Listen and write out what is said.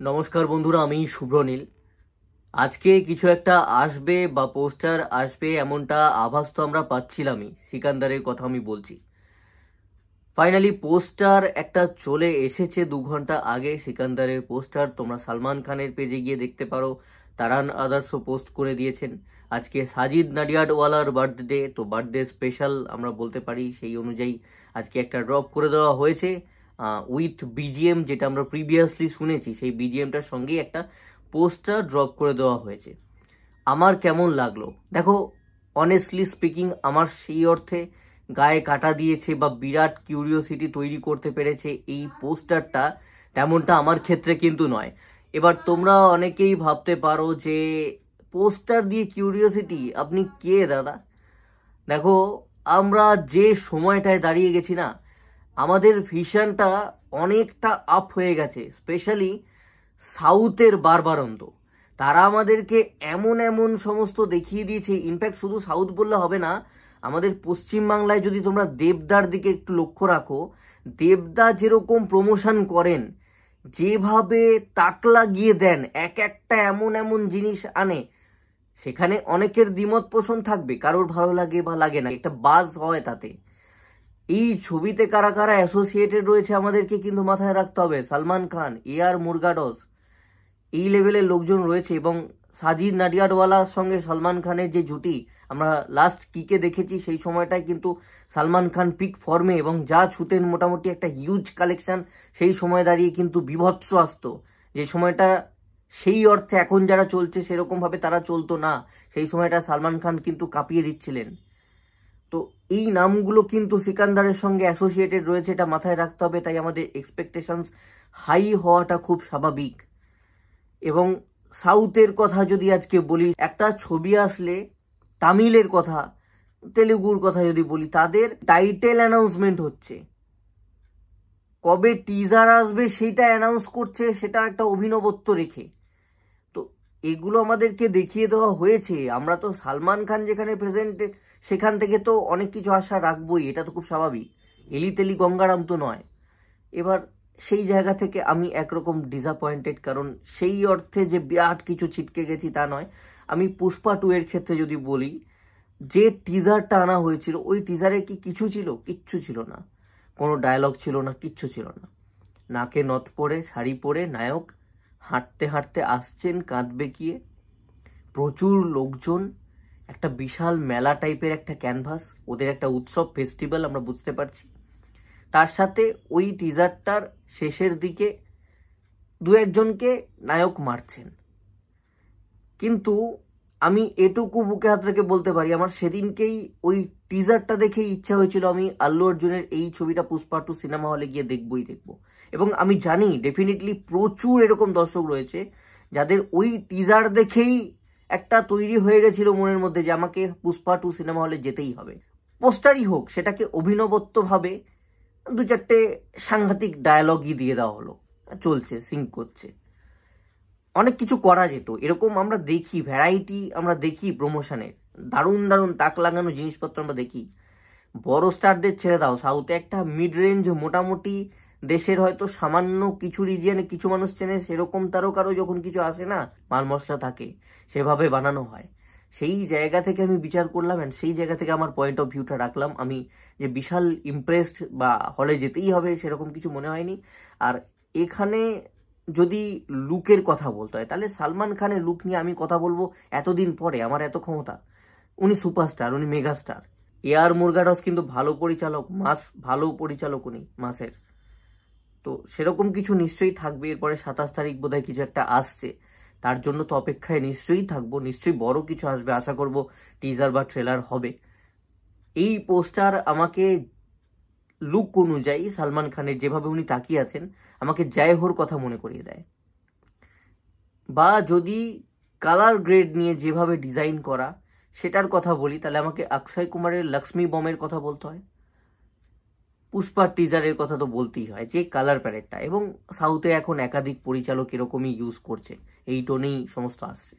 নমস্কার বন্ধুরা, আমি শুভ্রনীল। আজকে কিছু একটা আসবে বা পোস্টার আসবে এমনটা আভাস তো আমরা পাচ্ছিলামই। সিকান্দারের কথা আমি বলছি। ফাইনালি পোস্টার একটা চলে এসেছে 2 ঘন্টা আগে। সিকান্দারের পোস্টার তোমরা সালমান খানের পেজে গিয়ে দেখতে পারো। তারান আদার্সও পোস্ট করে দিয়েছেন। আজকে সাজিদ নাডিয়াডওয়ালার বার্থডে, তো বার্থডে স্পেশাল আমরা বলতে পারি। সেই অনুযায়ী আজকে একটা ড্রপ করে দেওয়া হয়েছে উইথ বিজিএম, যেটা আমরা প্রিভিয়াসলি শুনেছি। সেই বিজিএমটার সঙ্গেই একটা পোস্টার ড্রপ করে দেওয়া হয়েছে। আমার কেমন লাগলো দেখো, অনেস্টলি স্পিকিং আমার সেই অর্থে গায়ে কাটা দিয়েছে বা বিরাট কিউরিওসিটি তৈরি করতে পেরেছে এই পোস্টারটা, তেমনটা আমার ক্ষেত্রে কিন্তু নয়। এবার তোমরা অনেকেই ভাবতে পারো যে পোস্টার দিয়ে কিউরিওসিটি, আপনি কে দাদা? দেখো, আমরা যে সময়টায় দাঁড়িয়ে গেছি না, আমাদের ভিশনটা অনেকটা আপ হয়ে গেছে। স্পেশালি সাউথের বারবারন্ত, তারা আমাদেরকে এমন এমন সমস্ত দেখিয়ে দিয়েছে। ইনফ্যাক্ট শুধু সাউথ বললে হবে না, আমাদের পশ্চিমবাংলায় যদি তোমরা দেবদার দিকে একটু লক্ষ্য রাখো, দেবদা যেরকম প্রমোশন করেন, যেভাবে তাক লাগিয়ে দেন, এক একটা এমন এমন জিনিস আনে, সেখানে অনেকের দ্বিমত পোষণ থাকবে, কারোর ভালো লাগে বা লাগে না, একটা বাজ হয় তাতে। এই ছবিতে কারা কারা অ্যাসোসিয়েটেড রয়েছে আমাদেরকে কিন্তু মাথায় রাখতে হবে। সালমান খান, আর মুরগাডস, এই লেভেলের লোকজন রয়েছে। এবং সাজিদ নাডিয়াডওয়ালার সঙ্গে সালমান খানের যে জুটি আমরা লাস্ট কিকে দেখেছি, সেই সময়টায় কিন্তু সালমান খান পিক ফর্মে এবং যা ছুতেন মোটামুটি একটা হিউজ কালেকশন সেই সময় দাঁড়িয়ে কিন্তু বিভৎস আসতো। যে সময়টা সেই অর্থে এখন যারা চলছে সেরকম ভাবে তারা চলতো না। সেই সময়টা সালমান খান কিন্তু কাঁপিয়ে দিচ্ছিলেন। তো এই নামগুলো কিন্তু সিকান্দারের সঙ্গে অ্যাসোসিয়েটেড রয়েছে, এটা মাথায় রাখতে হবে। তাই আমাদের এক্সপেকটেশনস হাই হওয়াটা খুব স্বাভাবিক। এবং সাউথের কথা যদি আজকে বলি, একটা ছবি আসলে, তামিলের কথা, তেলেগুর কথা যদি বলি, তাদের টাইটেল অ্যানাউন্সমেন্ট হচ্ছে, কবে টিজার আসবে সেটা অ্যানাউন্স করছে, সেটা একটা অভিনবত্ব রেখে। তো এগুলো আমাদেরকে দেখিয়ে দেওয়া হয়েছে। আমরা তো সালমান খান যেখানে প্রেজেন্ট, সেখান থেকে তো অনেক কিছু আশা রাখবোই, এটা তো খুব স্বাভাবিক। এলি তেলি গঙ্গারাম তো নয়। এবার সেই জায়গা থেকে আমি একরকম ডিসঅ্যাপয়েন্টেড, কারণ সেই অর্থে যে বিরাট কিছু ছিটকে গেছি তা নয়। আমি পুষ্পা 2 এর ক্ষেত্রে যদি বলি, যে টিজারটা আনা হয়েছিল, ওই টিজারে কি কিছু ছিল? কিচ্ছু ছিল না। কোনো ডায়লগ ছিল না, কিচ্ছু ছিল না। নাকে নথ পরে, শাড়ি পরে নায়ক হাঁটতে হাঁটতে আসছেন কাঁধ বেঁকিয়ে, প্রচুর লোকজন, একটা বিশাল মেলা টাইপের একটা ক্যানভাস, ওদের একটা উৎসব ফেস্টিভ্যাল আমরা বুঝতে পারছি। তার সাথে ওই টিজারটার শেষের দিকে দু একজনকে নায়ক মারছেন। কিন্তু আমি এটুকু বুকে হাত রেখে বলতে পারি, আমার সেদিনকেই ওই টিজারটা দেখেই ইচ্ছা হয়েছিল আমি আল্লু অর্জুনের এই ছবিটা পুষ্পা 2 সিনেমা হলে গিয়ে দেখবই দেখবো। এবং আমি জানি ডেফিনেটলি প্রচুর এরকম দর্শক রয়েছে যাদের ওই টিজার দেখেই একটা তৈরি হয়ে গেছিল মনের মধ্যে যে আমাকে পুষ্পা 2 সিনেমা হলে যেতেই হবে। পোস্টারই হোক, সেটাকে অভিনবত্ব ভাবে 2-4টে সাংঘাতিক ডায়ালগই দিয়ে দেওয়া হলো, চলছে, সিঙ্ক করছে। অনেক কিছু করা যেত, এরকম আমরা দেখি, ভ্যারাইটি আমরা দেখি প্রমোশনের, দারুণ দারুণ তাক লাগানো জিনিসপত্র আমরা দেখি। বড় স্টারদের ছেড়ে দাও, সাউথে একটা মিড রেঞ্জ মোটামুটি দেশের হয়তো সামান্য কিছু রিজিয়নে কিছু মানুষ চেনে সেরকম তারও কারো যখন কিছু আসে না, মাল মশলা থাকে, সেভাবে বানানো হয়। সেই জায়গা থেকে আমি বিচার করলাম, অ্যান্ড সেই জায়গা থেকে আমার পয়েন্ট অফ ভিউটা রাখলাম। আমি যে বিশাল ইমপ্রেসড বা হলে যেতেই হবে সেরকম কিছু মনে হয়নি। আর এখানে যদি লুকের কথা বলতে হয়, তাহলে সালমান খানের লুক নিয়ে আমি কথা বলবো এতদিন পরে? আমার এত ক্ষমতা? উনি সুপারস্টার, উনি মেগাস্টার। আর মুরগাডস কিন্তু ভালো পরিচালক, মাস ভালো পরিচালক উনি মাসের। তো সেরকম কিছু নিশ্চয়ই থাকবে। এরপরে 27 তারিখ বোধহয় কিছু একটা আসছে, তার জন্য তো অপেক্ষায় নিশ্চয়ই থাকবো। নিশ্চয়ই বড় কিছু আসবে, আশা করব টিজার বা ট্রেলার হবে। এই পোস্টার আমাকে লুক অনুযায়ী সালমান খানের যেভাবে উনি তাকিয়ে আছেন, আমাকে জয় হোর কথা মনে করিয়ে দেয়। বা যদি কালার গ্রেড নিয়ে যেভাবে ডিজাইন করা সেটার কথা বলি, তাহলে আমাকে অক্ষয় কুমারের লক্ষ্মী বমের কথা বলতে হয়। পুষ্পার টিজারের কথা তো বলতেই হয়, যে কালার প্যালেটটা। এবং সাউথে এখন একাধিক পরিচালক এরকমই ইউজ করছে, এই টোনেই সমস্ত আসছে।